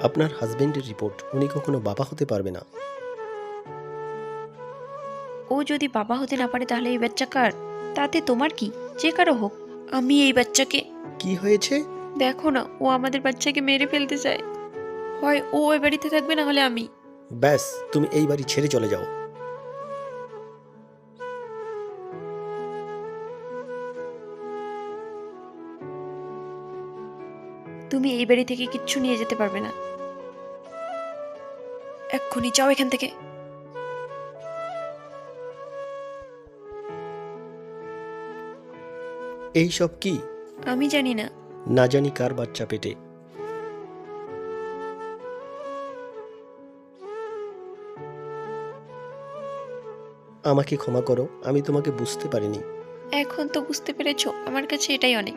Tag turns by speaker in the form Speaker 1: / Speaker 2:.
Speaker 1: আপনার হাজবেন্ডের রিপোর্ট, উনি কখনো বাবা হতে পারবে না।
Speaker 2: ও যদি বাবা হতে না পারে তাহলে এই বাচ্চা কার? তাতে তোমার কি? যে কারো হোক, আমি এই বাচ্চাকে।
Speaker 1: কি হয়েছে?
Speaker 2: দেখো না, ও আমাদের বাচ্চাকে মেরে ফেলতে চায়। হয় ও ওই বাড়িতে থাকবে, না হলে আমি।
Speaker 1: ব্যাস, তুমি এই বাড়ি ছেড়ে চলে যাও।
Speaker 2: তুমি এই বাড়ি থেকে কিচ্ছু নিয়ে যেতে পারবে না। এক্ষুনি যাও এখান থেকে।
Speaker 1: এই সব কি?
Speaker 2: আমি জানি না।
Speaker 1: না জানি কার বাচ্চা পেটে। আমাকে ক্ষমা করো, আমি তোমাকে বুঝতে পারিনি।
Speaker 2: এখন তো বুঝতে পেরেছো, আমার কাছে এটাই অনেক।